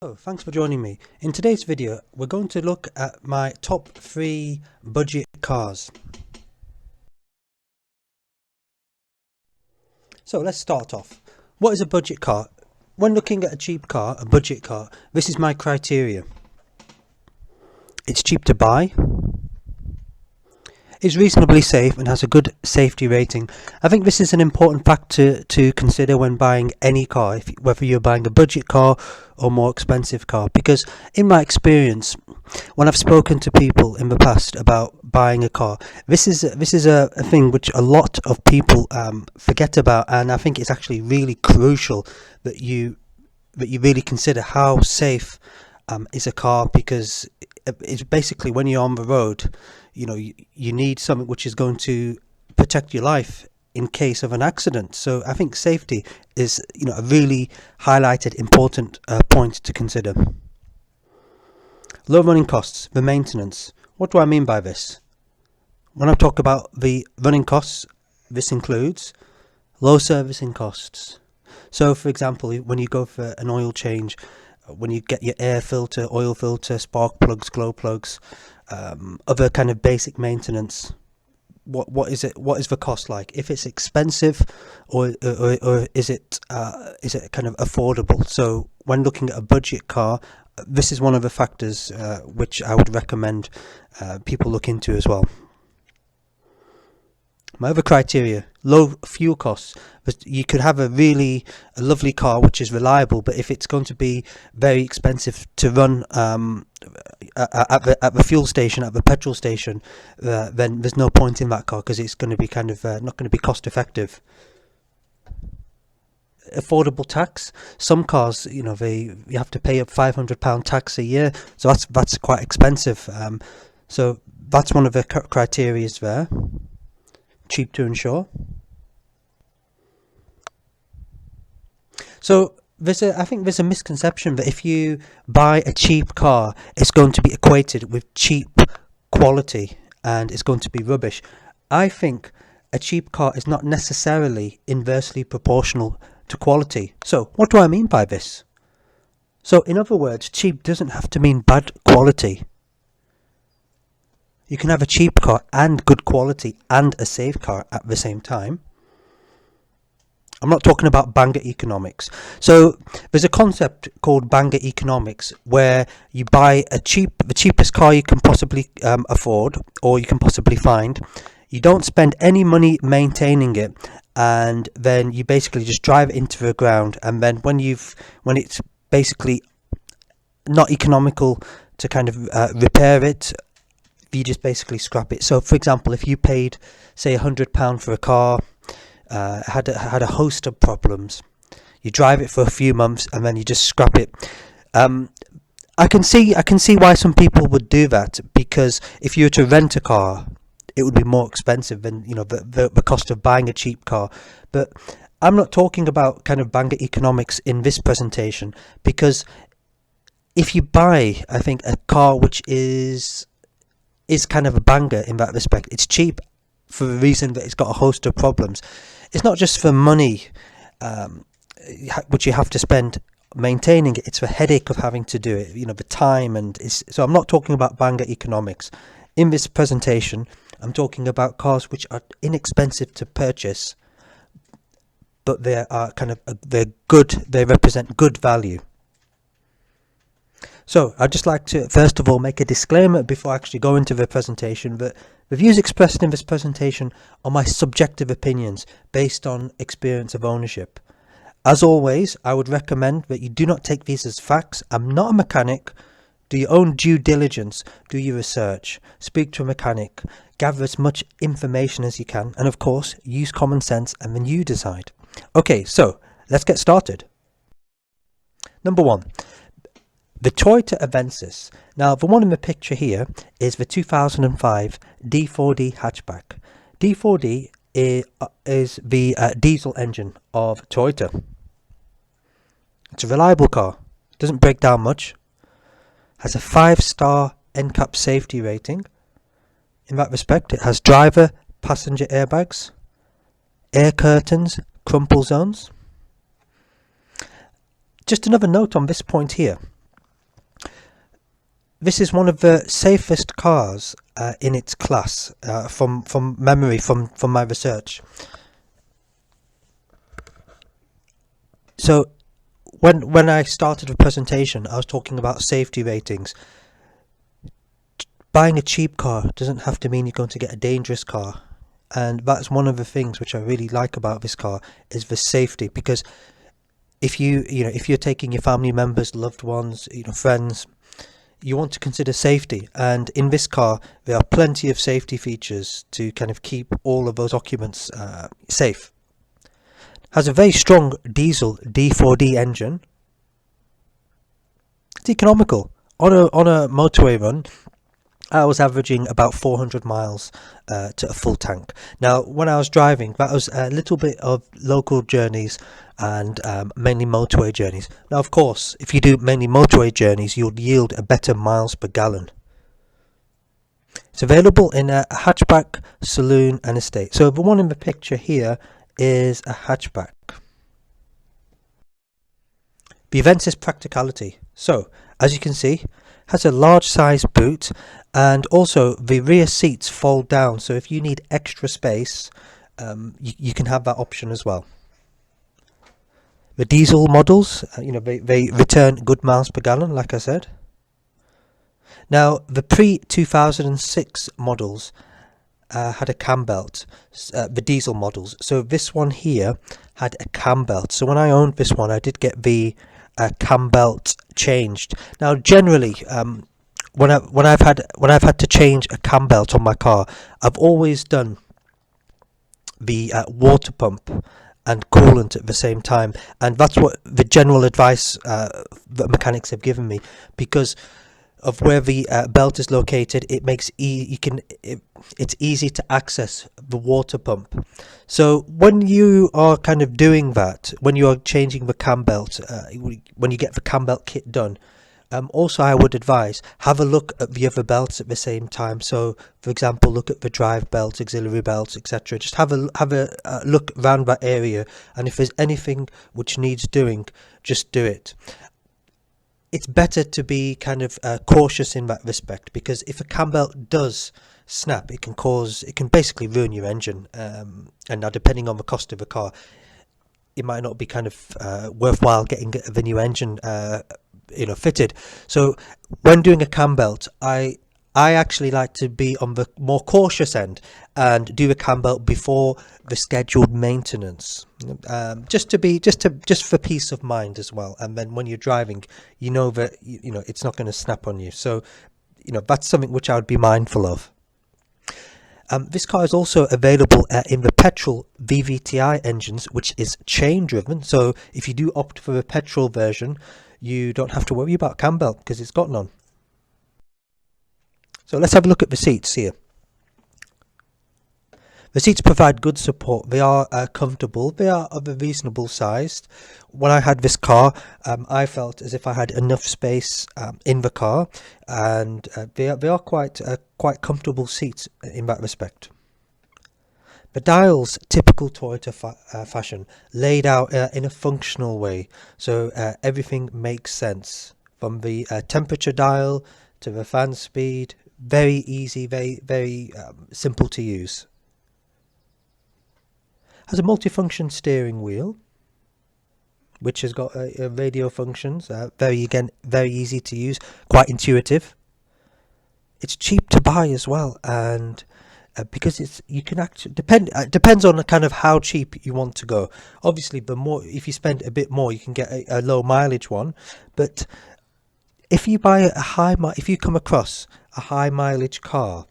Thanks for joining me. In today's video, we're going to look at my top 3 budget cars. So let's start off. What is a budget car? When looking at a cheap car, a budget car, this is my criteria. It's cheap to buy, is reasonably safe and has a good safety rating. I think this is an important factor to consider when buying any car, whether you're buying a budget car or more expensive car, because in my experience, when I've spoken to people in the past about buying a car, this is a thing which a lot of people forget about, and I think it's actually really crucial that you really consider how safe is a car, because it's basically when you're on the road, you need something which is going to protect your life in case of an accident. So I think safety is a really highlighted important point to consider. Low running costs, the maintenance. What do I mean by this? When I talk about the running costs, this includes low servicing costs. So for example, when you go for an oil change, when you get your air filter, oil filter, spark plugs, glow plugs, other kind of basic maintenance, what is the cost like? If it's expensive, or is it kind of affordable? So when looking at a budget car, this is one of the factors which I would recommend people look into as well. My other criteria: low fuel costs. You could have a lovely car which is reliable, but if it's going to be very expensive to run at the fuel station, at the petrol station, then there's no point in that car, because it's going to be kind of not going to be cost effective. Affordable tax. Some cars, you have to pay a £500 tax a year, so that's quite expensive. So that's one of the criteria there. Cheap to insure. So I think there's a misconception that if you buy a cheap car, it's going to be equated with cheap quality and it's going to be rubbish. I think a cheap car is not necessarily inversely proportional to quality. So what do I mean by this? So in other words, cheap doesn't have to mean bad quality. You can have a cheap car and good quality and a safe car at the same time. I'm not talking about banger economics. So there's a concept called banger economics, where you buy the cheapest car you can possibly afford, or you can possibly find. You don't spend any money maintaining it, and then you basically just drive it into the ground. And then when it's basically not economical to kind of repair it, you just basically scrap it. So for example, if you paid say £100 for a car, had a host of problems, you drive it for a few months and then you just scrap it. I can see why some people would do that, because if you were to rent a car, it would be more expensive than the cost of buying a cheap car. But I'm not talking about kind of banger economics in this presentation, because if you buy, I think, a car which is kind of a banger in that respect, it's cheap for the reason that it's got a host of problems. It's not just for money which you have to spend maintaining it, it's the headache of having to do it, the time, so I'm not talking about banger economics. In this presentation, I'm talking about cars which are inexpensive to purchase, but they're good, they represent good value. So I'd just like to first of all make a disclaimer before I actually go into the presentation, that the views expressed in this presentation are my subjective opinions based on experience of ownership. As always, I would recommend that you do not take these as facts. I'm not a mechanic. Do your own due diligence, do your research, speak to a mechanic, gather as much information as you can, and of course use common sense, and then you decide. Okay, so let's get started. Number 1. The Toyota Avensis. Now, the one in the picture here is the 2005 D4D hatchback. D4D is the diesel engine of Toyota. It's a reliable car, doesn't break down much, has a 5-star NCAP safety rating. In that respect, it has driver, passenger airbags, air curtains, crumple zones. Just another note on this point here. this is one of the safest cars in its class, from memory, from my research. So when I started the presentation, I was talking about safety ratings. Buying a cheap car doesn't have to mean you're going to get a dangerous car, and that's one of the things which I really like about this car, is the safety. Because if you're taking your family members, loved ones, friends, you want to consider safety, and in this car there are plenty of safety features to kind of keep all of those occupants safe. Has a very strong diesel D4D engine. It's economical. On a motorway run, I was averaging about 400 miles to a full tank. Now, when I was driving, that was a little bit of local journeys and mainly motorway journeys. Now, of course, if you do mainly motorway journeys, you'll yield a better miles per gallon. It's available in a hatchback, saloon and estate. So the one in the picture here is a hatchback. The Avensis practicality. So, as you can see, has a large size boot, and also the rear seats fold down, so if you need extra space, you can have that option as well. The diesel models, they return good miles per gallon, like I said. Now, the pre-2006 models had a cam belt, the diesel models. So this one here had a cam belt. So when I owned this one, I did get the cam belt changed. Now, generally, when I've had to change a cam belt on my car, I've always done the water pump and coolant at the same time, and that's what the general advice that mechanics have given me, because of where the belt is located. It makes it's easy to access the water pump. So when you are kind of doing that, when you are changing the cam belt, when you get the cam belt kit done, also I would advise, have a look at the other belts at the same time. So for example, look at the drive belt, auxiliary belts, etc. Just have a look around that area, and if there's anything which needs doing, just do it. It's better to be kind of cautious in that respect, because if a cam belt does snap, it can basically ruin your engine, and now depending on the cost of the car, it might not be kind of worthwhile getting the new engine fitted. So when doing a cam belt, I actually like to be on the more cautious end and do a cam belt before the scheduled maintenance, just for peace of mind as well. And then when you're driving, you know that it's not going to snap on you. So that's something which I would be mindful of. This car is also available in the petrol VVTi engines, which is chain driven. So if you do opt for a petrol version, you don't have to worry about cam belt because it's got none. So let's have a look at the seats here. The seats provide good support. They are comfortable. They are of a reasonable size. When I had this car, I felt as if I had enough space in the car, and they are quite comfortable seats in that respect. The dials, typical Toyota fashion, laid out in a functional way, so everything makes sense, from the temperature dial to the fan speed. Very easy, very simple to use. Has a multifunction steering wheel, which has got radio functions. Very easy to use, quite intuitive. It's cheap to buy as well, and because you can actually depends on kind of how cheap you want to go. Obviously, if you spend a bit more, you can get a low mileage one. But if you buy if you come across a high mileage car,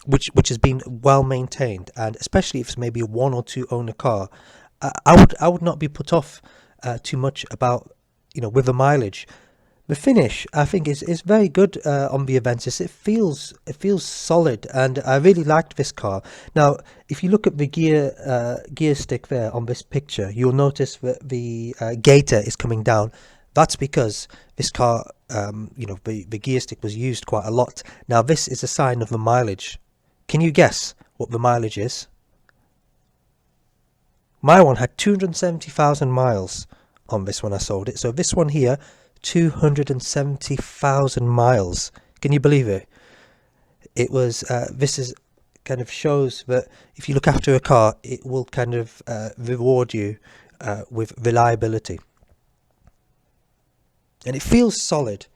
which has been well maintained, and especially if it's maybe a 1 or 2 owner car, I would not be put off too much about with the mileage. The finish, I think, is very good on the Avensis. It feels solid, and I really liked this car. Now, if you look at the gear stick there on this picture, you'll notice that the gator is coming down. That's because this car, the gear stick was used quite a lot. Now, this is a sign of the mileage. Can you guess what the mileage is? My one had 270,000 miles on this when I sold it. So this one here, 270,000 miles. Can you believe it? It was, this is kind of shows that if you look after a car, it will kind of reward you with reliability. And it feels solid.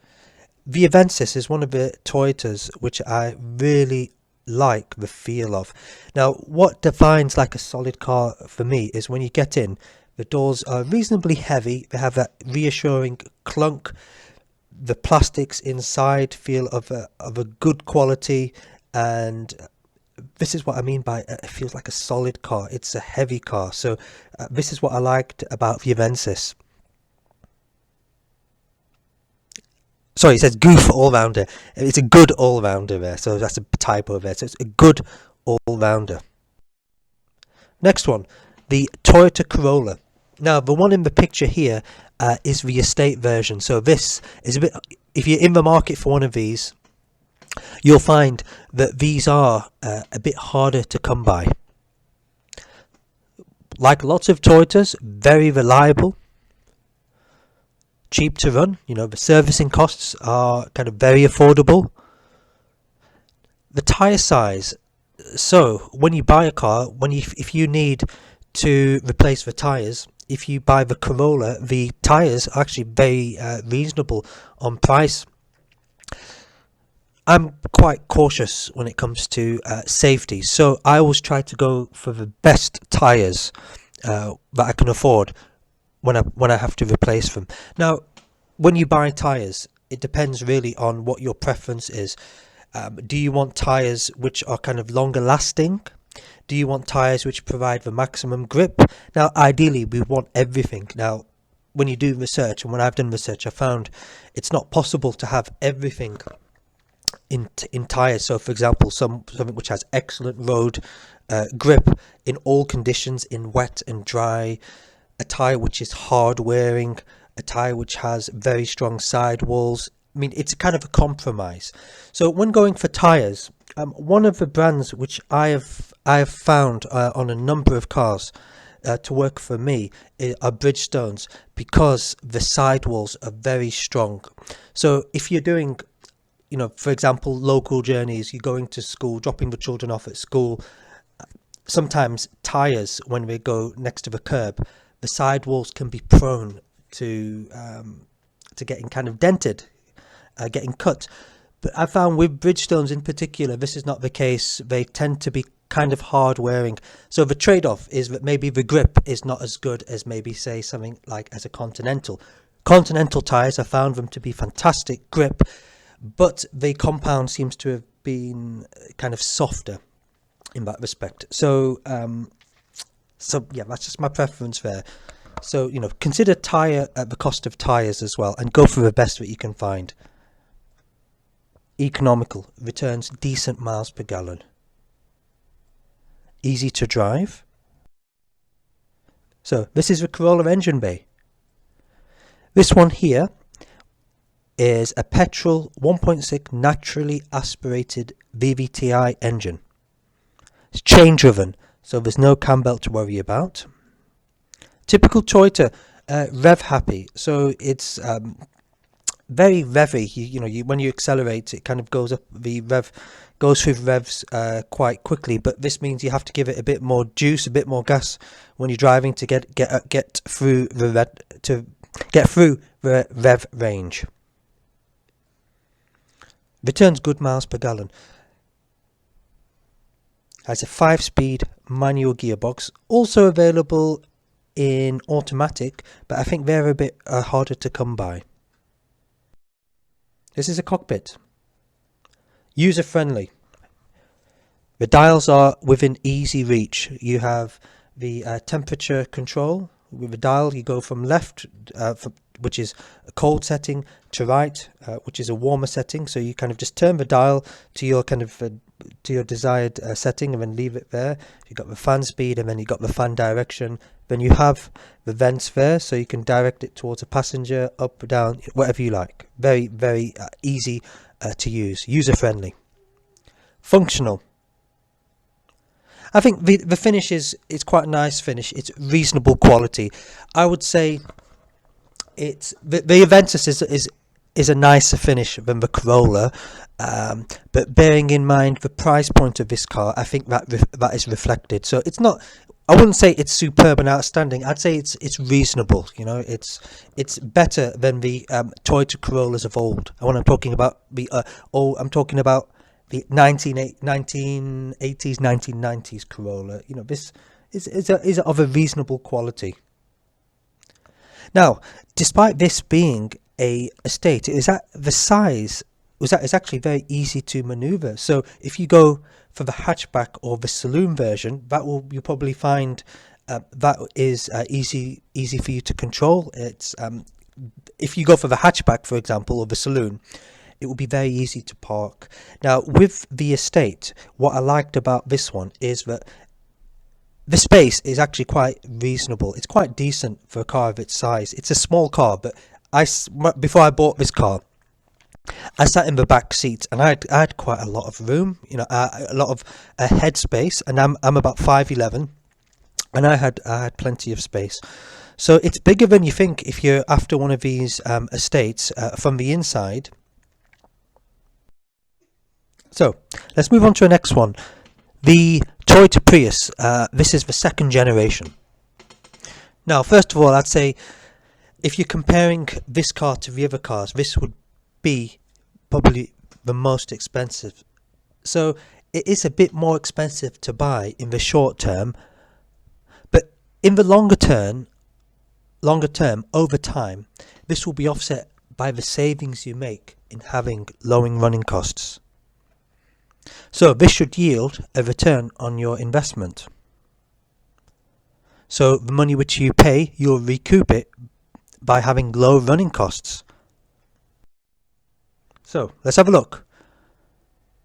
The Avensis is one of the Toyotas which I really like the feel of. Now, what defines like a solid car for me is when you get in, the doors are reasonably heavy. They have that reassuring clunk. The plastics inside feel of a good quality, and this is what I mean by it feels like a solid car. It's a heavy car. So this is what I liked about the Avensis. Sorry, it says goof all-rounder. It's a good all-rounder there, so that's a typo there. So it's a good all-rounder. Next one, the Toyota Corolla. Now, the one in the picture here is the estate version. So this is a bit, if you're in the market for one of these, you'll find that these are a bit harder to come by. Like lots of Toyotas, very reliable. Cheap to run, the servicing costs are kind of very affordable. The tire size, so when you buy a car, if you need to replace the tires, if you buy the Corolla, the tires are actually very reasonable on price. I'm quite cautious when it comes to safety, so I always try to go for the best tires that I can afford when I have to replace them. Now, when you buy tires, it depends really on what your preference is. Do you want tires which are kind of longer lasting? Do you want tires which provide the maximum grip? Now, ideally, we want everything. Now, when you do research, and when I've done research, I found it's not possible to have everything in tires. So, for example, something which has excellent road grip in all conditions, in wet and dry, a tire which is hard wearing, a tire which has very strong sidewalls. I mean, it's kind of a compromise. So when going for tires, one of the brands which I have found on a number of cars to work for me are Bridgestones, because the sidewalls are very strong. So if you're doing, for example, local journeys, you're going to school, dropping the children off at school, sometimes tires, when they go next to the curb, the sidewalls can be prone to getting kind of dented, getting cut. But I found with Bridgestones in particular, this is not the case. They tend to be kind of hard wearing. So the trade-off is that maybe the grip is not as good as maybe say something like as a Continental. Continental tires, I found them to be fantastic grip, but the compound seems to have been kind of softer in that respect. So yeah, that's just my preference there. So, consider tyre at the cost of tyres as well, and go for the best that you can find. Economical, returns decent miles per gallon. Easy to drive. So, this is the Corolla engine bay. This one here is a petrol 1.6 naturally aspirated VVTi engine. It's chain driven, so there's no cam belt to worry about. Typical Toyota, rev happy, so it's very revvy. When you accelerate, it kind of goes up. The rev goes through revs quite quickly, but this means you have to give it a bit more juice, a bit more gas when you're driving to get through the rev range. Returns good miles per gallon. Has a 5-speed manual gearbox, also available in automatic, but I think they're a bit harder to come by. This is a cockpit. User friendly. The dials are within easy reach. You have the temperature control. With the dial, you go from left, which is a cold setting, to right, which is a warmer setting. So you kind of just turn the dial to your kind of to your desired setting, and then leave it there. You've got the fan speed, and then you've got the fan direction. Then you have the vents there, so you can direct it towards a passenger, up, down, whatever you like. Very, very easy to use. User friendly. Functional. I think the finish is quite a nice finish. It's reasonable quality. I would say It's the Avensis is a nicer finish than the Corolla, but bearing in mind the price point of this car, I think that is reflected. So it's not. I wouldn't say it's superb and outstanding. I'd say it's reasonable. You know, it's better than the Toyota Corollas of old. And when I'm talking about I'm talking about the 1980s, 1990s Corolla. You know, this is of a reasonable quality. Now, despite this being a estate, is that the size is actually very easy to maneuver. So if you go for the hatchback or the saloon version, you'll probably find that is easy for you to control. It's if you go for the hatchback, for example, or the saloon, it will be very easy to park. Now, with the estate, what I liked about this one is that the space is actually quite reasonable. It's quite decent for a car of its size. It's a small car, but before I bought this car, I sat in the back seat and I had quite a lot of room, you know, a lot of head space, and I'm about 5'11", and I had plenty of space. So it's bigger than you think if you're after one of these estates from the inside. So let's move on to the next one. The Toyota Prius, this is the second generation. Now, first of all, I'd say if you're comparing this car to the other cars, this would be probably the most expensive. So it is a bit more expensive to buy in the short term, but in the longer term, over time, this will be offset by the savings you make in having lowering running costs. So this should yield a return on your investment. So the money which you pay, you'll recoup it by having low running costs. So let's have a look.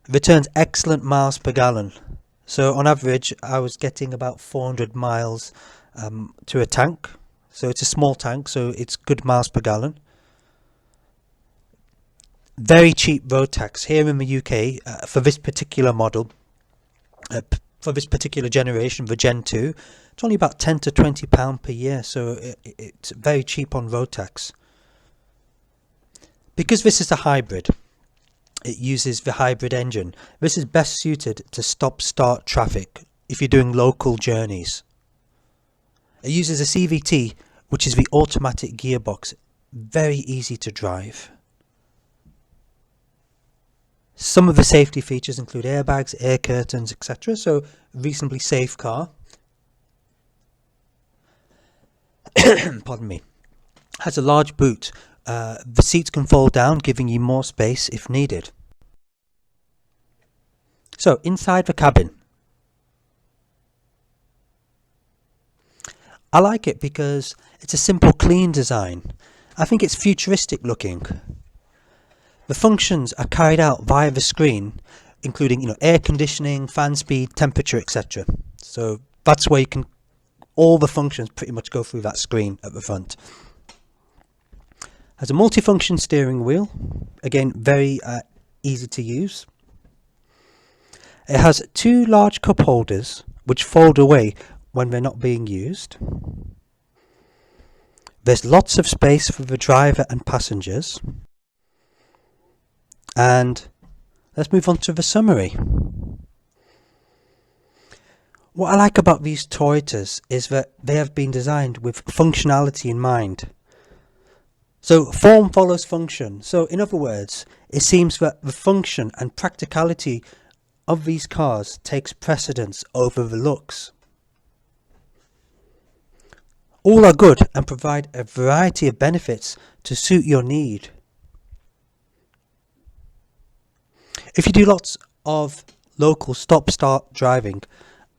Returns excellent miles per gallon. So on average, I was getting about 400 miles to a tank. So it's a small tank, so it's good miles per gallon. Very cheap road tax here in the UK for this particular model, for this particular generation, the Gen 2. It's only about £10 to £20 per year, so it's very cheap on road tax. Because this is a hybrid, it uses the hybrid engine. This is best suited to stop-start traffic if you're doing local journeys. It uses a CVT, which is the automatic gearbox, very easy to drive. Some of the safety features include airbags, air curtains, etc. So, reasonably safe car. Pardon me. Has a large boot. The seats can fold down, giving you more space if needed. So, inside the cabin. I like it because it's a simple, clean design. I think it's futuristic looking. The functions are carried out via the screen, including air conditioning, fan speed, temperature, etc. So that's where all the functions pretty much go through that screen at the front. Has a multifunction steering wheel, again very easy to use. It has two large cup holders which fold away when they're not being used. There's lots of space for the driver and passengers. And let's move on to the summary. What I like about these Toyotas is that they have been designed with functionality in mind. So form follows function. So in other words, it seems that the function and practicality of these cars takes precedence over the looks. All are good and provide a variety of benefits to suit your need. If you do lots of local stop-start driving,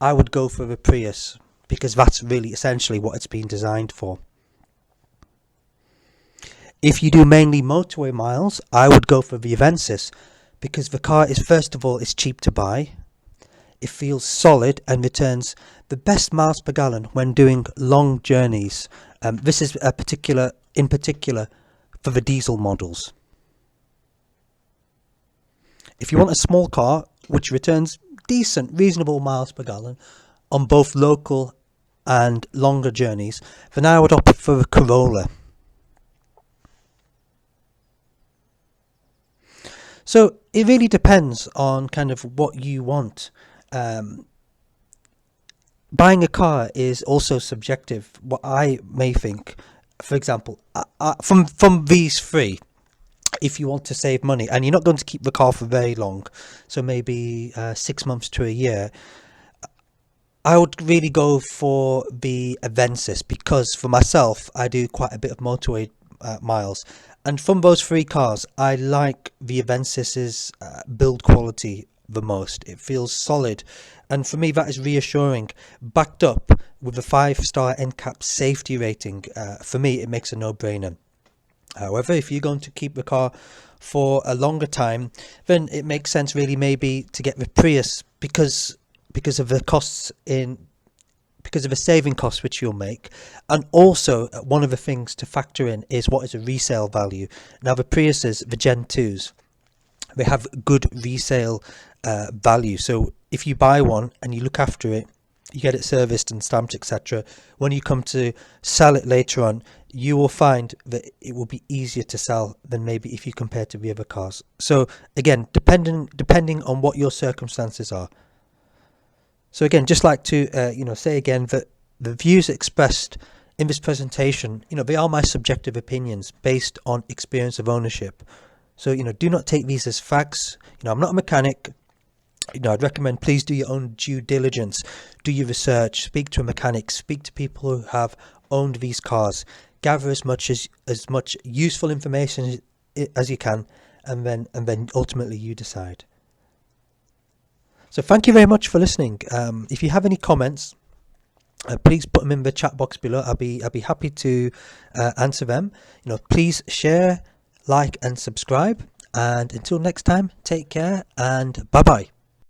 I would go for the Prius because that's really essentially what it's been designed for. If you do mainly motorway miles, I would go for the Avensis because the car is, first of all, it's cheap to buy. It feels solid and returns the best miles per gallon when doing long journeys. This is in particular for the diesel models. If you want a small car which returns decent, reasonable miles per gallon on both local and longer journeys, then I would opt for a Corolla. So it really depends on kind of what you want. Um, Buying a car is also subjective. What I may think, for example, from these three, if you want to save money and you're not going to keep the car for very long, so maybe 6 months to a year, I would really go for the Avensis, because for myself, I do quite a bit of motorway miles. And from those three cars, I like the Avensis's build quality the most. It feels solid. And for me, that is reassuring. Backed up with a 5-star NCAP safety rating, for me, it makes a no-brainer. However, if you're going to keep the car for a longer time, then it makes sense really maybe to get the Prius, because of the costs in because of the saving costs which you'll make. And also one of the things to factor in is what is a resale value. Now the Priuses, the Gen 2s, they have good resale value. So if you buy one and you look after it, you get it serviced and stamped, etc., when you come to sell it later on, you will find that it will be easier to sell than maybe if you compare to the other cars. So again, depending on what your circumstances are. So again, just like to say again that the views expressed in this presentation, they are my subjective opinions based on experience of ownership. So do not take these as facts. I'm not a mechanic. I'd recommend please do your own due diligence, do your research, speak to a mechanic, speak to people who have owned these cars, gather as much useful information as you can, and then ultimately you decide. So thank you very much for listening. If you have any comments, please put them in the chat box below. I'll be happy to answer them. Please share, like, and subscribe. And until next time, take care and bye bye.